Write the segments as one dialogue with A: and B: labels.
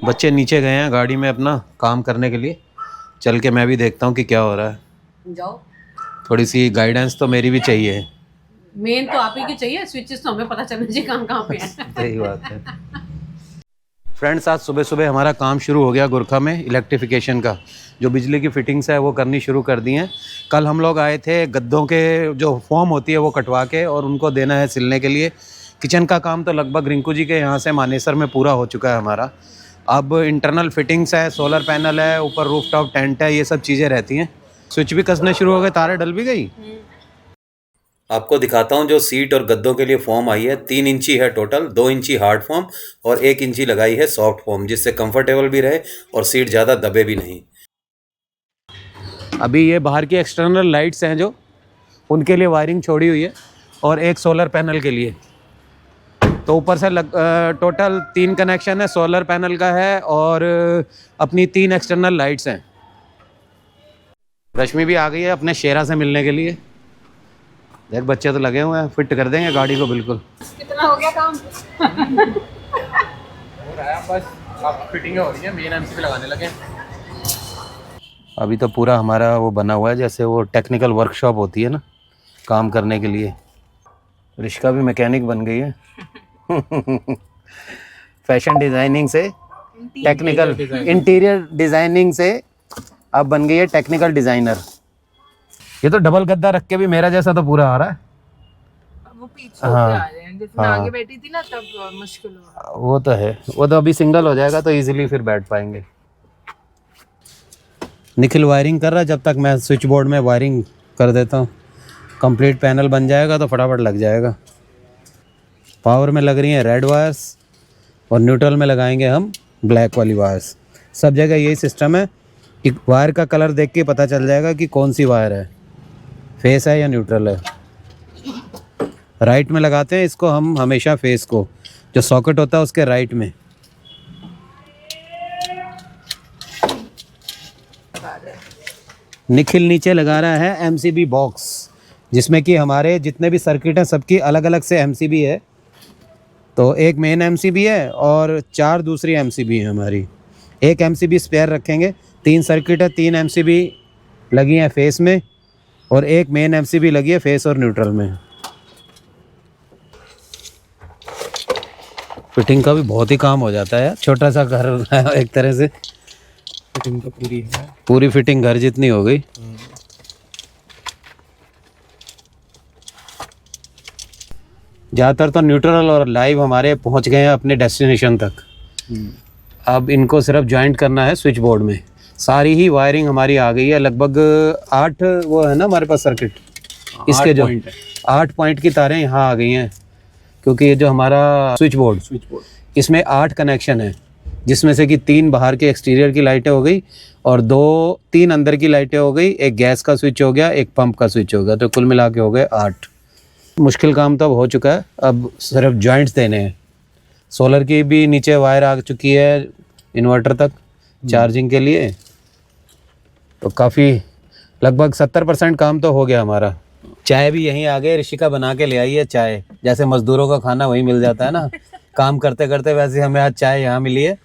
A: बच्चे नीचे गए हैं गाड़ी में अपना काम करने के लिए। चल के मैं भी देखता हूँ कि क्या हो रहा है।
B: जाओ,
A: थोड़ी सी गाइडेंस तो मेरी भी चाहिए।
B: मेन तो आप ही की चाहिए, स्विचेस तो हमें पता चलना चाहिए कहाँ पे है।
A: सही बात है। फ्रेंड्स, आज सुबह सुबह हमारा काम शुरू हो गया गोरखा में इलेक्ट्रिफिकेशन का। जो बिजली की फिटिंग्स है वो करनी शुरू कर दी हैं। कल हम लोग आए थे गद्दों के जो फॉर्म होती है वो कटवा के और उनको देना है सिलने के लिए। किचन का काम तो लगभग रिंकू जी के यहाँ से मानेसर में पूरा हो चुका है हमारा। अब इंटरनल फिटिंग्स है, सोलर पैनल है, ऊपर रूफटॉप टेंट है, ये सब चीज़ें रहती हैं। स्विच भी कसने शुरू हो गए, तारे डल भी गई। आपको दिखाता हूँ जो सीट और गद्दों के लिए फॉर्म आई है। 3 इंची है टोटल, 2 इंची हार्ड फॉर्म और 1 इंची लगाई है सॉफ्ट फॉर्म, जिससे कंफर्टेबल भी रहे और सीट ज़्यादा दबे भी नहीं। अभी ये बाहर की एक्सटर्नल लाइट्स हैं जो, उनके लिए वायरिंग छोड़ी हुई है और एक सोलर पैनल के लिए। तो ऊपर से टोटल 3 कनेक्शन है, सोलर पैनल का है और अपनी 3 एक्सटर्नल लाइट्स हैं। रश्मि भी आ गई है अपने शेरा से मिलने के लिए। देख बच्चे तो लगे हुए हैं, फिट कर देंगे गाड़ी को बिल्कुल।
B: कितना हो गया काम?
C: हो रहा है बस, अब फिटिंग हो रही है, मेन एमसीबी लगाने लगे।
A: अभी तो पूरा हमारा वो बना हुआ है जैसे वो टेक्निकल वर्कशॉप होती है ना काम करने के लिए। रिश्का भी मैकेनिक बन गई है। फैशन डिज़ाइनिंग से टेक्निकल, इंटीरियर डिज़ाइनिंग से अब बन गई है टेक्निकल डिज़ाइनर। ये तो डबल गद्दा रख के भी मेरा जैसा तो पूरा आ रहा है।
D: वो पीछे होके आ रहे हैं, जैसे मैं आगे बैठी थी ना तब मुश्किल हुआ।
A: वो तो है, वो तो अभी सिंगल हो जाएगा तो इजीली फिर बैठ पाएंगे। निखिल वायरिंग कर रहा है, जब तक मैं स्विच बोर्ड में वायरिंग कर देता हूँ। कंप्लीट पैनल बन जाएगा तो फटाफट लग जाएगा। पावर में लग रही हैं रेड वायर्स और न्यूट्रल में लगाएंगे हम ब्लैक वाली वायर्स। सब जगह यही सिस्टम है कि वायर का कलर देख के पता चल जाएगा कि कौन सी वायर है, फेस है या न्यूट्रल है। राइट में लगाते हैं इसको हम हमेशा, फेस को, जो सॉकेट होता है उसके राइट में। निखिल नीचे लगा रहा है एमसीबी बॉक्स, जिसमें कि हमारे जितने भी सर्किट हैं सबकी अलग अलग से एमसीबी है। तो एक मेन एमसीबी है और 4 दूसरी एमसीबी है हमारी। एक एमसीबी स्पेयर रखेंगे। 3 सर्किट है, 3 एमसीबी लगी हैं फेस में और एक मेन एमसीबी लगी है फेस और न्यूट्रल में। फिटिंग का भी बहुत ही काम हो जाता है, छोटा सा घर है एक तरह से।
C: फिटिंग तो पूरी है,
A: पूरी फिटिंग घर जितनी हो गई। ज़्यादातर तो न्यूट्रल और लाइव हमारे पहुंच गए हैं अपने डेस्टिनेशन तक। अब इनको सिर्फ जॉइंट करना है स्विच बोर्ड में। सारी ही वायरिंग हमारी आ गई है, लगभग 8 वो है ना हमारे पास सर्किट। इसके जो 8 पॉइंट की तारें यहाँ आ गई हैं, क्योंकि ये जो हमारा स्विच बोर्ड इसमें 8 कनेक्शन है, जिसमें से कि 3 बाहर के एक्सटीरियर की लाइटें हो गई और 3 अंदर की लाइटें हो गई। एक गैस का स्विच हो गया, एक पंप का स्विच हो गया, तो कुल मिला के हो गए 8। मुश्किल काम तो अब हो चुका है, अब सिर्फ जॉइंट्स देने हैं। सोलर की भी नीचे वायर आ चुकी है इन्वर्टर तक चार्जिंग के लिए। तो काफ़ी लगभग 70% काम तो हो गया हमारा। चाय भी यहीं आ गए, ऋषिका बना के ले आई है चाय। जैसे मजदूरों का खाना वहीं मिल जाता है ना काम करते करते, वैसे हमें आज चाय यहाँ मिली है।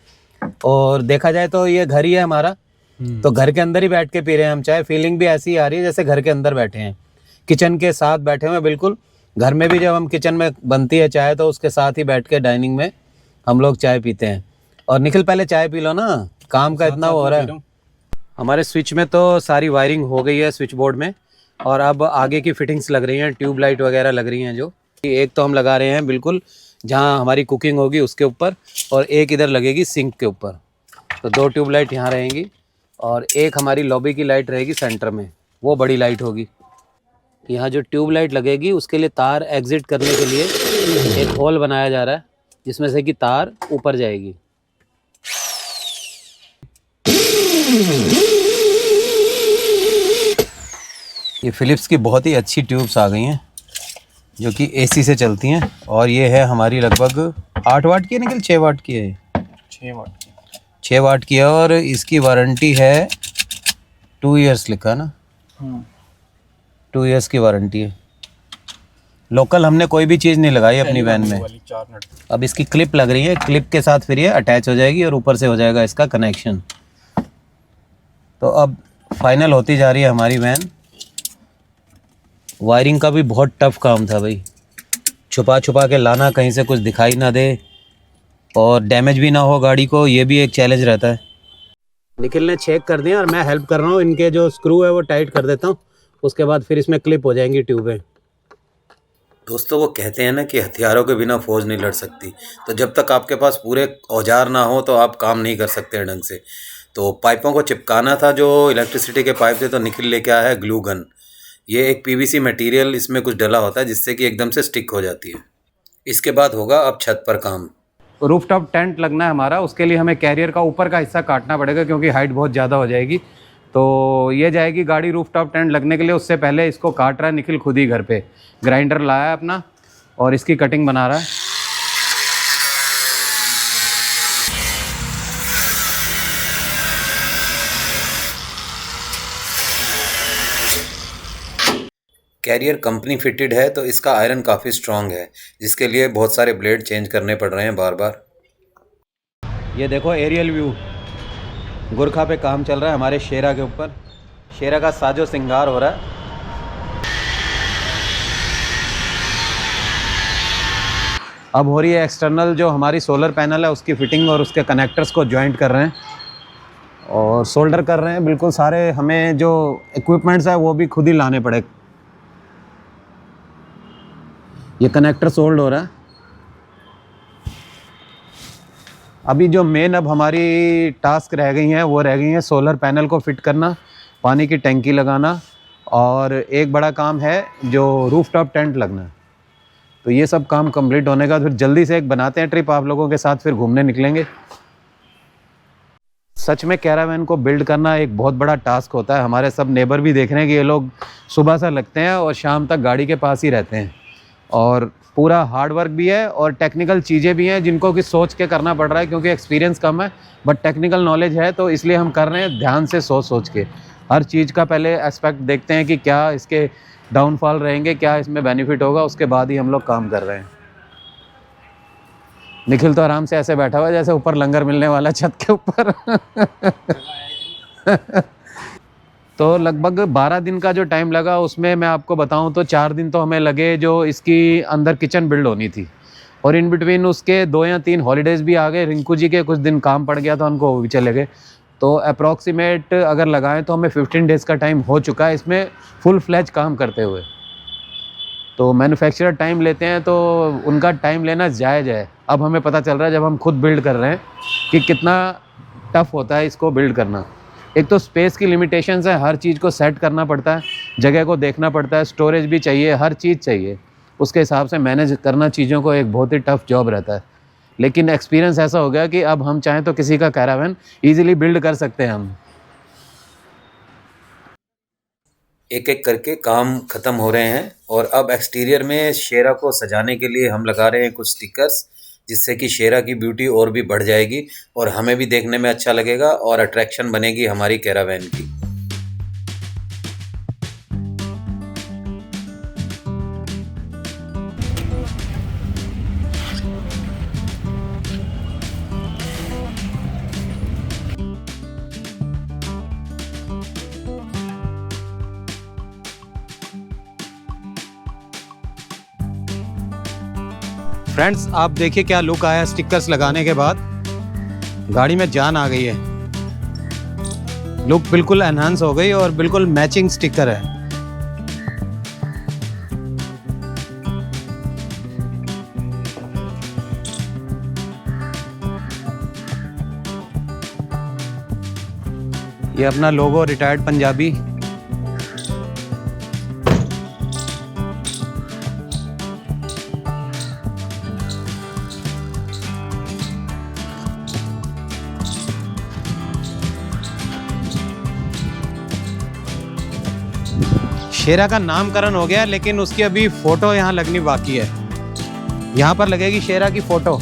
A: और देखा जाए तो ये घर ही है हमारा, तो घर के अंदर ही बैठ के पी रहे हैं हम चाय। फीलिंग भी ऐसी आ रही है जैसे घर के अंदर बैठे हैं, किचन के साथ बैठे हुए बिल्कुल। घर में भी जब हम किचन में बनती है चाय तो उसके साथ ही बैठ के डाइनिंग में हम लोग चाय पीते हैं। और निखिल पहले चाय पी लो ना, काम का इतना हो रहा है। हमारे स्विच में तो सारी वायरिंग हो गई है स्विच बोर्ड में, और अब आगे की फिटिंग्स लग रही हैं, ट्यूब लाइट वगैरह लग रही हैं। जो एक तो हम लगा रहे हैं बिल्कुल जहां हमारी कुकिंग होगी उसके ऊपर, और एक इधर लगेगी सिंक के ऊपर। तो 2 ट्यूब लाइट यहाँ रहेंगी और एक हमारी लॉबी की लाइट रहेगी सेंटर में, वो बड़ी लाइट होगी। यहाँ जो ट्यूब लाइट लगेगी उसके लिए तार एग्जिट करने के लिए एक होल बनाया जा रहा है, जिसमें से कि तार ऊपर जाएगी। ये फिलिप्स की बहुत ही अच्छी ट्यूब्स आ गई हैं जो कि एसी से चलती हैं, और ये है हमारी लगभग 8 वाट की है निकल, 6 वाट की है।
C: 6 वाट की
A: 6 वाट की है, और इसकी वारंटी है 2 इयर्स लिखा है ना। 2 इयर्स की वारंटी है। लोकल हमने कोई भी चीज़ नहीं लगाई अपनी वैन में।
C: वाली 4 नट।
A: अब इसकी क्लिप लग रही है, क्लिप के साथ फिर ये अटैच हो जाएगी और ऊपर से हो जाएगा इसका कनेक्शन। तो अब फाइनल होती जा रही है हमारी वैन। वायरिंग का भी बहुत टफ काम था भाई, छुपा छुपा के लाना, कहीं से कुछ दिखाई ना दे और डैमेज भी ना हो गाड़ी को, ये भी एक चैलेंज रहता है। निखिल ने चेक कर दिया और मैं हेल्प कर रहा हूँ, इनके जो स्क्रू है वो टाइट कर देता हूँ, उसके बाद फिर इसमें क्लिप हो जाएंगी ट्यूबें। दोस्तों वो कहते हैं ना कि हथियारों के बिना फौज नहीं लड़ सकती, तो जब तक आपके पास पूरे औजार ना हो तो आप काम नहीं कर सकते ढंग से। तो पाइपों को चिपकाना था, जो इलेक्ट्रिसिटी के पाइप थे, तो निखिल लेके आया है ग्लू गन। ये एक पीवीसी मटेरियल इसमें कुछ डला होता है जिससे कि एकदम से स्टिक हो जाती है। इसके बाद होगा अब छत पर काम। रूफटॉप टेंट लगना है हमारा, उसके लिए हमें कैरियर का ऊपर का हिस्सा काटना पड़ेगा क्योंकि हाइट बहुत ज़्यादा हो जाएगी। तो ये जाएगी गाड़ी रूफटॉप टेंट लगने के लिए, उससे पहले इसको काट रहा है निखिल खुद ही घर पे। ग्राइंडर लाया है अपना और इसकी कटिंग बना रहा है। कैरियर कंपनी फिटेड है तो इसका आयरन काफ़ी स्ट्रॉन्ग है, जिसके लिए बहुत सारे ब्लेड चेंज करने पड़ रहे हैं बार बार। ये देखो एरियल व्यू, गुरखा पे काम चल रहा है हमारे शेरा के ऊपर। शेरा का साजो सिंगार हो रहा है। अब हो रही है एक्सटर्नल जो हमारी सोलर पैनल है उसकी फिटिंग, और उसके कनेक्टर्स को जॉइंट कर रहे हैं और सोल्डर कर रहे हैं। बिल्कुल सारे हमें जो इक्विपमेंट्स है वो भी खुद ही लाने पड़े। ये कनेक्टर सोल्ड हो रहा है। अभी जो मेन अब हमारी टास्क रह गई हैं वो रह गई हैं सोलर पैनल को फिट करना, पानी की टंकी लगाना, और एक बड़ा काम है जो रूफटॉप टेंट लगना। तो ये सब काम कंप्लीट होने का फिर जल्दी से एक बनाते हैं ट्रिप आप लोगों के साथ, फिर घूमने निकलेंगे। सच में कैरावैन को बिल्ड करना एक बहुत बड़ा टास्क होता है। हमारे सब नेबर भी देख रहे हैं कि ये लोग सुबह से लगते हैं और शाम तक गाड़ी के पास ही रहते हैं, और पूरा हार्ड वर्क भी है और टेक्निकल चीज़ें भी हैं जिनको कि सोच के करना पड़ रहा है, क्योंकि एक्सपीरियंस कम है बट टेक्निकल नॉलेज है, तो इसलिए हम कर रहे हैं ध्यान से सोच के। हर चीज़ का पहले एस्पेक्ट देखते हैं कि क्या इसके डाउनफॉल रहेंगे, क्या इसमें बेनिफिट होगा, उसके बाद ही हम लोग काम कर रहे हैं। निखिल तो आराम से ऐसे बैठा हुआ है जैसे ऊपर लंगर मिलने वाला छत के ऊपर। तो लगभग 12 दिन का जो टाइम लगा उसमें मैं आपको बताऊं तो 4 दिन तो हमें लगे जो इसकी अंदर किचन बिल्ड होनी थी, और इन बिटवीन उसके 2 या 3 हॉलीडेज़ भी आ गए। रिंकू जी के कुछ दिन काम पड़ गया था, उनको वो भी चले गए। तो अप्रॉक्सीमेट अगर लगाएं तो हमें 15 डेज़ का टाइम हो चुका है इसमें फुल फ्लैज काम करते हुए। तो मैन्युफैक्चरर टाइम लेते हैं तो उनका टाइम लेना जायज़ है। अब हमें पता चल रहा है जब हम खुद बिल्ड कर रहे हैं कि कितना टफ़ होता है इसको बिल्ड करना। एक तो स्पेस की लिमिटेशंस है, हर चीज़ को सेट करना पड़ता है, जगह को देखना पड़ता है, स्टोरेज भी चाहिए, हर चीज़ चाहिए। उसके हिसाब से मैनेज करना चीज़ों को एक बहुत ही टफ़ जॉब रहता है। लेकिन एक्सपीरियंस ऐसा हो गया कि अब हम चाहें तो किसी का कैरावैन ईजिली बिल्ड कर सकते हैं हम। एक एक करके काम ख़त्म हो रहे हैं, और अब एक्सटीरियर में शेरा को सजाने के लिए हम लगा रहे हैं कुछ स्टिकर्स, जिससे कि शेरा की ब्यूटी और भी बढ़ जाएगी और हमें भी देखने में अच्छा लगेगा और अट्रैक्शन बनेगी हमारी कैरावैन की। फ्रेंड्स आप देखिए क्या लुक आया स्टिकर्स लगाने के बाद। गाड़ी में जान आ गई है, लुक बिल्कुल एनहांस हो गई और बिल्कुल मैचिंग स्टिकर है। ये अपना लोगो रिटायर्ड पंजाबी। शेरा का नामकरण हो गया, लेकिन उसकी अभी फोटो यहाँ लगनी बाकी है। यहाँ पर लगेगी शेरा की photo.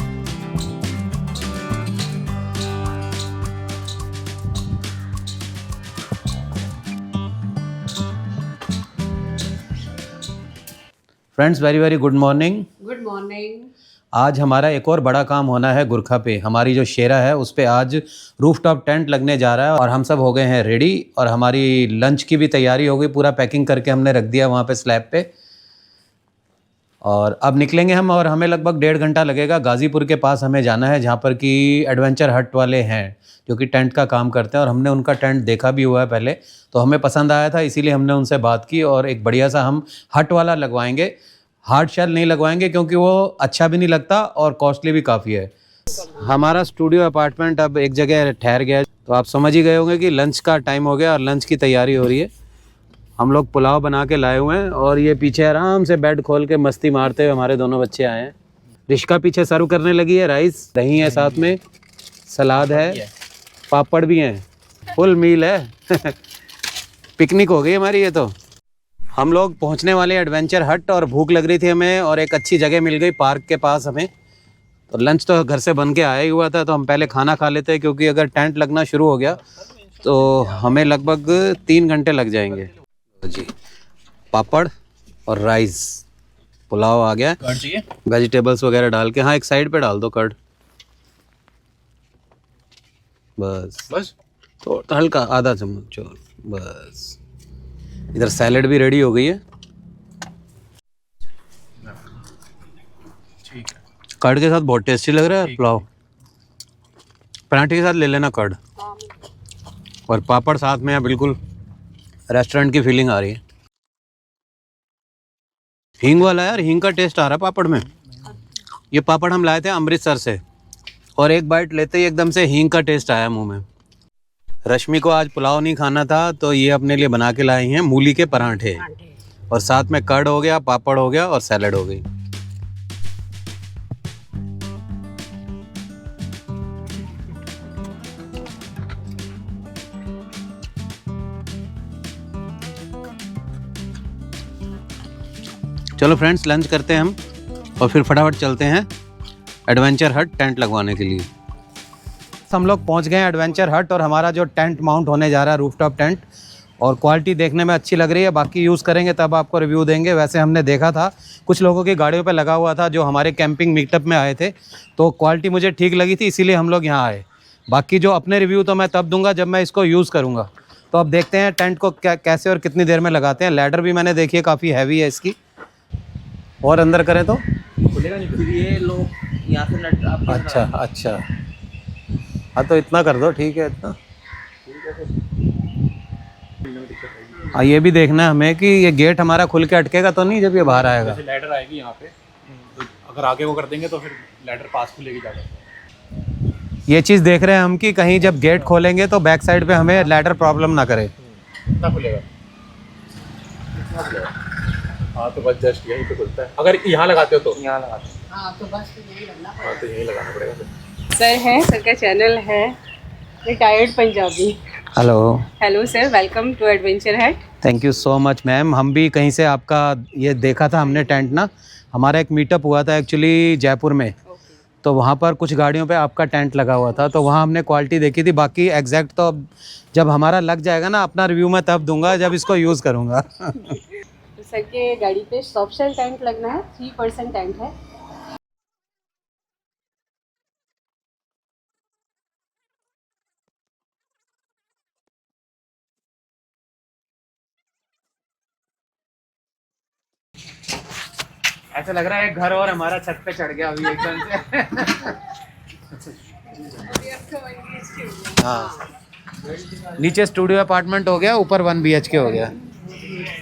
A: Friends very very good morning.
B: Good morning.
A: आज हमारा एक और बड़ा काम होना है गुरखा पे। हमारी जो शेरा है उस पे आज रूफटॉप टेंट लगने जा रहा है और हम सब हो गए हैं रेडी और हमारी लंच की भी तैयारी हो गई, पूरा पैकिंग करके हमने रख दिया वहाँ पे स्लैब पे। और अब निकलेंगे हम और हमें लगभग 1.5 घंटा लगेगा। गाज़ीपुर के पास हमें जाना है जहाँ पर कि एडवेंचर हट वाले हैं जो कि टेंट का काम करते हैं और हमने उनका टेंट देखा भी हुआ है पहले, तो हमें पसंद आया था, इसीलिए हमने उनसे बात की और एक बढ़िया सा हम हट वाला लगवाएंगे। हार्ड शेल नहीं लगवाएंगे क्योंकि वो अच्छा भी नहीं लगता और कॉस्टली भी काफ़ी है। हमारा स्टूडियो अपार्टमेंट अब एक जगह ठहर गया है, तो आप समझ ही गए होंगे कि लंच का टाइम हो गया और लंच की तैयारी हो रही है। हम लोग पुलाव बना के लाए हुए हैं और ये पीछे आराम से बेड खोल के मस्ती मारते हुए हमारे दोनों बच्चे आए हैं। रिश्का पीछे सर्व करने लगी है, राइस दही है, साथ में सलाद है, पापड़ भी हैं, फुल मील है। पिकनिक हो गई हमारी ये तो। हम लोग पहुंचने वाले एडवेंचर हट और भूख लग रही थी हमें और एक अच्छी जगह मिल गई पार्क के पास हमें। तो लंच तो घर से बन के आया ही हुआ था, तो हम पहले खाना खा लेते हैं क्योंकि अगर टेंट लगना शुरू हो गया तो हमें लगभग 3 घंटे लग जाएंगे। जी पापड़ और राइस, पुलाव आ गया,
C: कर्ड चाहिए?
A: वेजिटेबल्स वगैरह डाल के। हाँ एक साइड पे डाल दो कर्ड, बस तो हल्का आधा चम्मच और बस। इधर सैलेड भी रेडी हो गई है।
C: ठीक है।
A: कर्ड के साथ बहुत टेस्टी लग रहा है पुलाव। पराठे के साथ ले लेना कर्ड और पापड़ साथ में है, बिल्कुल रेस्टोरेंट की फीलिंग आ रही है। हींग वाला है यार, हींग का टेस्ट आ रहा है पापड़ में। ये पापड़ हम लाए थे अमृतसर से और एक बाइट लेते ही एकदम से हींग का टेस्ट आया मुंह में। रश्मि को आज पुलाव नहीं खाना था तो ये अपने लिए बना के लाई हैं मूली के पराठे और साथ में कर्ड हो गया, पापड़ हो गया और सैलेड हो गई। चलो फ्रेंड्स लंच करते हैं हम और फिर फटाफट चलते हैं एडवेंचर हट टेंट लगवाने के लिए। हम लोग पहुंच गए हैं एडवेंचर हट और हमारा जो टेंट माउंट होने जा रहा है रूफटॉप टेंट, और क्वालिटी देखने में अच्छी लग रही है। बाकी यूज़ करेंगे तब आपको रिव्यू देंगे। वैसे हमने देखा था कुछ लोगों की गाड़ियों पे लगा हुआ था जो हमारे कैंपिंग मीटअप में आए थे, तो क्वालिटी मुझे ठीक लगी थी, इसीलिए हम लोग यहाँ आए। बाकी जो अपने रिव्यू तो मैं तब दूंगा जब मैं इसको यूज़ करूँगा। तो अब देखते हैं टेंट को कैसे और कितनी देर में लगाते हैं। लैडर भी मैंने देखी है, काफ़ी हैवी है इसकी। और अंदर करें तो
C: खुलेगा नहीं फिर ये लोग यहाँ से नट आप
A: अच्छा हाँ तो इतना कर दो, ठीक है इतना। हाँ ये भी देखना है हमें कि ये गेट हमारा खुल के अटकेगा तो नहीं जब ये बाहर आएगा।
C: जैसे लैडर आएगी यहाँ पे, तो अगर आगे वो कर देंगे तो फिर लैडर पास खुलेगी ज़्यादा।
A: ये चीज़ देख रहे हैं हम कि कहीं जब गेट खोलेंगे तो बैक साइड पे हमें लैडर प्रॉब्लम ना करे।
C: कितना खुलेगा? हाँ तो बस जस्ट यहीं पे खुलता है। अगर यहाँ लगाते हो तो यहाँ लगाते हो।
B: हाँ तो बस यही करना
C: हाँ तो यहीं लगाना पड़ेगा फिर।
B: सर है, सर का चैनल है retired Punjabi. Hello sir, welcome to adventure hut.
A: Thank you so much ma'am. हम भी कहीं से आपका ये देखा था हमने टेंट ना, हमारा एक मीटअप हुआ था एक्चुअली जयपुर में, तो वहाँ पर कुछ गाड़ियों पे आपका टेंट लगा हुआ था, तो वहाँ हमने क्वालिटी देखी थी। बाकी एग्जैक्ट तो जब हमारा लग जाएगा ना अपना रिव्यू मैं तब दूंगा जब इसको यूज़ करूँगा।
B: तो सर के गाड़ी पे सॉफ्ट शेल टेंट लगना है, 3% टेंट है।
C: ऐसा लग रहा है घर और हमारा छत पे चढ़ गया अभी एकदम से।
A: हाँ नीचे स्टूडियो अपार्टमेंट हो गया, ऊपर 1 BHK हो गया।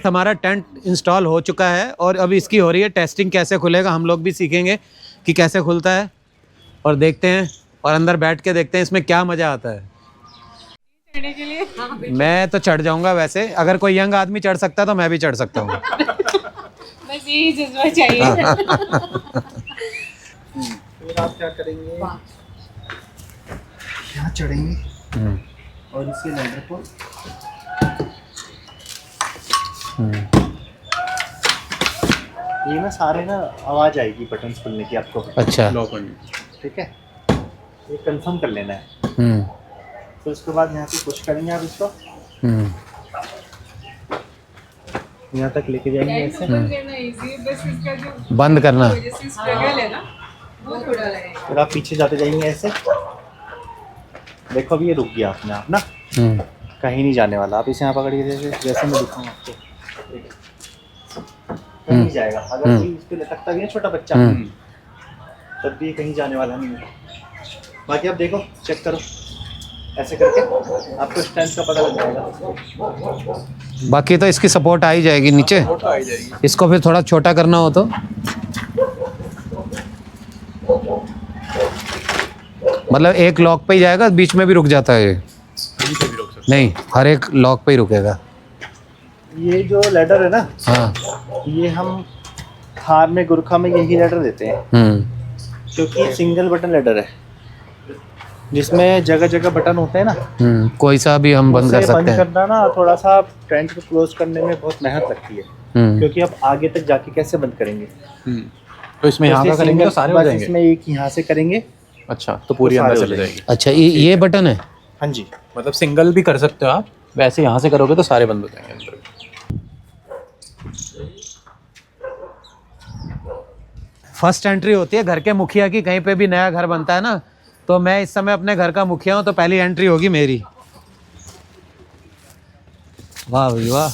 A: हमारा टेंट इंस्टॉल हो चुका है और अब इसकी हो रही है टेस्टिंग, कैसे खुलेगा हम लोग भी सीखेंगे कि कैसे खुलता है और देखते हैं और अंदर बैठ के देखते हैं इसमें क्या मज़ा आता है।
B: चढ़ने के लिए
A: मैं तो चढ़ जाऊंगा, वैसे अगर कोई यंग आदमी चढ़ सकता है तो मैं भी चढ़ सकता हूँ।
B: बस यही जज्बा चाहिए।
C: फिर आप क्या करेंगे? यहाँ चढ़ेंगे और इसी लैडर को ये ना सारे ना आवाज़ आएगी बटन्स खुलने की आपको।
A: अच्छा
C: लॉक करने, ठीक है? ये कंफर्म कर लेना है। तो उसके बाद यहाँ पे पुश करेंगे आप इसको,
E: यहाँ तक लेके जाएंगे ऐसे।
B: करना इजी है, बस इसका जो
A: बंद करना।
B: वजह से स्ट्रगल है ना वो थोड़ा लगेगा।
E: फिर आप पीछे जाते जाएंगे ऐसे। देखो अभी ये रुक गया अपने आप ना, कहीं नहीं जाने वाला। आप इसे यहाँ पकड़िए जैसे जैसे मैं दिखाऊँ आपको, कहीं नहीं जाएगा। अगर कोई इस पे लटकता भी है छोटा बच्चा तब भी कहीं जाने वाला नहीं है। बाकी आप देखो, चेक करो ऐसे करके, आपको स्ट्रेंथ का पता लग जाएगा।
A: बाकी तो इसकी सपोर्ट आ ही जाएगी नीचे। इसको फिर थोड़ा छोटा करना हो तो मतलब एक लॉक पे ही जाएगा, बीच में भी रुक जाता है ये? नहीं, हर एक लॉक पे ही रुकेगा।
E: ये जो लैडर है ना,
A: हाँ।
E: ये हम थार में, गुरखा में यही लैडर देते हैं क्योंकि सिंगल बटन लैडर है जिसमें जगह जगह बटन होते हैं ना।
A: कोई सा भी हम बंद कर
E: उसे
A: सकते
E: बंद
A: हैं।
E: करना ना थोड़ा सा टेंट को क्लोज करने में बहुत मेहनत लगती है क्योंकि आप आगे तक जाके कैसे बंद करेंगे।
C: तो इसमें यहाँ का
E: जैसे
C: करेंगे तो
E: single-
C: सारे हो
E: बस
C: जाएंगे।
E: इसमें एक यहाँ से करेंगे।
C: अच्छा, तो पूरी
E: तो
C: अंदर
E: सारे
C: चली
E: हो
C: जाएगी।
A: अच्छा, ये बटन है?
E: हाँ जी,
C: मतलब सिंगल भी कर सकते हो आप, वैसे यहाँ से करोगे तो सारे बंद हो जाएंगे अंदर।
A: फर्स्ट एंट्री होती है घर के मुखिया की। कहीं पे भी नया घर बनता है ना, तो मैं इस समय अपने घर का मुखिया हूँ, तो पहली एंट्री होगी मेरी। वाह भाई वाह,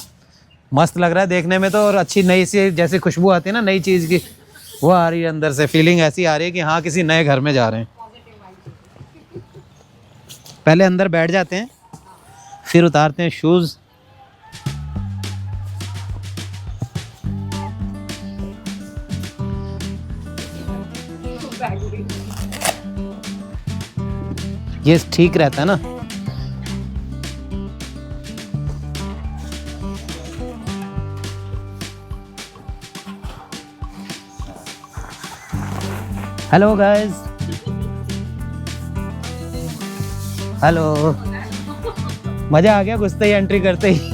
A: मस्त लग रहा है देखने में तो। और अच्छी नई सी जैसी खुशबू आती है ना नई चीज़ की, वो आ रही है अंदर से। फीलिंग ऐसी आ रही है कि हाँ किसी नए घर में जा रहे हैं। पहले अंदर बैठ जाते हैं, फिर उतारते हैं शूज़। ये ठीक रहता है ना? Hello guys, hello. मजा आ गया घुसते ही, एंट्री करते ही।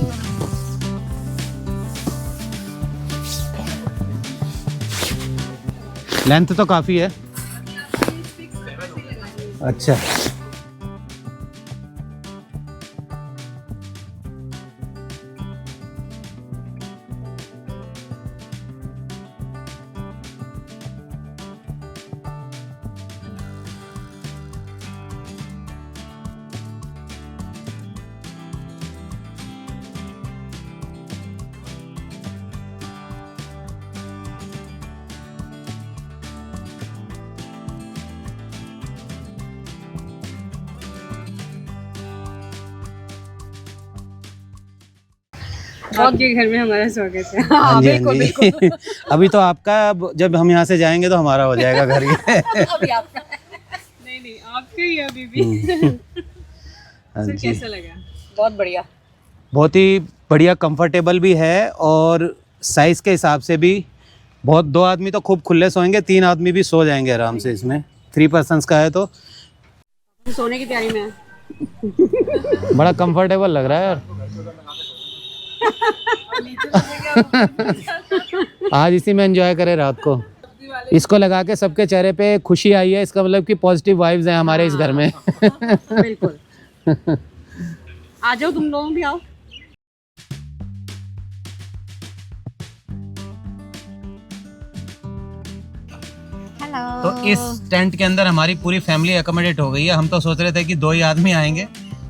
A: लेंथ तो काफी है। अच्छा,
B: आपके घर में हमारा स्वागत है।
A: हाँ जी, हाँ जी। अभी तो आपका, जब हम यहाँ से जाएंगे तो हमारा हो जाएगा घर ये।
B: अभी आपका नहीं आपका ही है अभी भी।
A: हाँ
B: सर,
A: जी,
B: कैसा लगा? बहुत बढ़िया,
A: बहुत ही बढ़िया, कंफर्टेबल भी है और साइज़ के हिसाब से भी बहुत। 2 आदमी तो खूब खुले सोएंगे, 3 आदमी भी सो जाएंगे आराम से इसमें। 3 पर्सन्स का है तो
B: सोने की तैयारी में है।
A: बड़ा कंफर्टेबल लग रहा है यार। आज इसी में एंजॉय करें रात को। इसको लगा के सबके चेहरे पे खुशी आई है, इसका मतलब कि पॉजिटिव वाइब्स हैं हमारे इस घर में।
B: बिल्कुल। आ जाओ, तुम लोग भी आओ।
A: तो इस टेंट के अंदर हमारी पूरी फैमिली अकोमोडेट हो गई है। हम तो सोच रहे थे कि 2 ही आदमी आएंगे,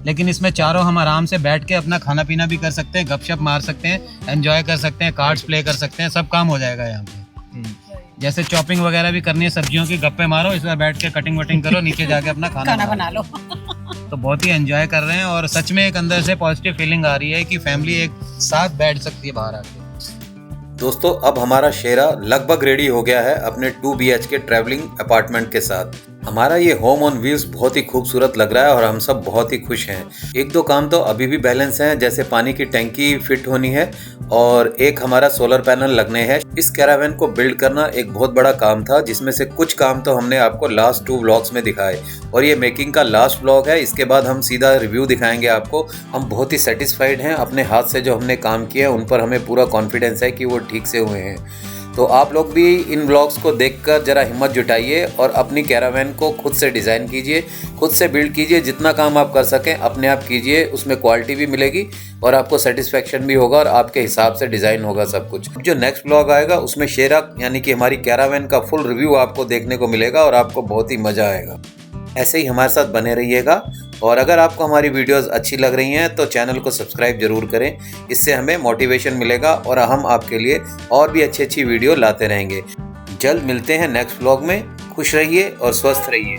A: लेकिन इसमें चारों हम आराम से बैठ के अपना खाना पीना भी कर सकते हैं, गपशप मार सकते हैं, एंजॉय कर सकते हैं, कार्ड्स प्ले कर सकते हैं, सब काम हो जाएगा यहाँ पे। जैसे चॉपिंग वगैरह भी करनी है सब्जियों की, गप्पे मारो, इस बार बैठ के कटिंग वटिंग करो, नीचे जाके अपना खाना बना लो। तो बहुत ही एंजॉय कर रहे हैं और सच में एक अंदर से पॉजिटिव फीलिंग आ रही है कि फैमिली एक साथ बैठ सकती है बाहर आके।
F: दोस्तों, अब हमारा शेरा लगभग रेडी हो गया है अपने 2 BHK ट्रैवलिंग अपार्टमेंट के साथ। हमारा ये होम ऑन व्हील्स बहुत ही खूबसूरत लग रहा है और हम सब बहुत ही खुश हैं। 1-2 काम तो अभी भी बैलेंस हैं, जैसे पानी की टैंकी फिट होनी है और एक हमारा सोलर पैनल लगने हैं। इस कैरावैन को बिल्ड करना एक बहुत बड़ा काम था, जिसमें से कुछ काम तो हमने आपको लास्ट 2 व्लॉग्स में दिखाए और ये मेकिंग का लास्ट व्लॉग है। इसके बाद हम सीधा रिव्यू दिखाएंगे आपको। हम बहुत ही सेटिस्फाइड हैं अपने हाथ से जो हमने काम किए हैं, उन पर हमें पूरा कॉन्फिडेंस है कि वो ठीक से हुए हैं। तो आप लोग भी इन ब्लॉग्स को देखकर ज़रा हिम्मत जुटाइए और अपनी कैरावैन को खुद से डिज़ाइन कीजिए, खुद से बिल्ड कीजिए। जितना काम आप कर सकें अपने आप कीजिए, उसमें क्वालिटी भी मिलेगी और आपको सेटिस्फेक्शन भी होगा और आपके हिसाब से डिज़ाइन होगा सब कुछ। जो नेक्स्ट ब्लॉग आएगा उसमें शेरा यानी कि हमारी कैरावैन का फुल रिव्यू आपको देखने को मिलेगा और आपको बहुत ही मज़ा आएगा। ऐसे ही हमारे साथ बने रहिएगा और अगर आपको हमारी वीडियोस अच्छी लग रही हैं तो चैनल को सब्सक्राइब जरूर करें, इससे हमें मोटिवेशन मिलेगा और हम आपके लिए और भी अच्छी वीडियो लाते रहेंगे। जल्द मिलते हैं नेक्स्ट व्लॉग में। खुश रहिए और स्वस्थ रहिए।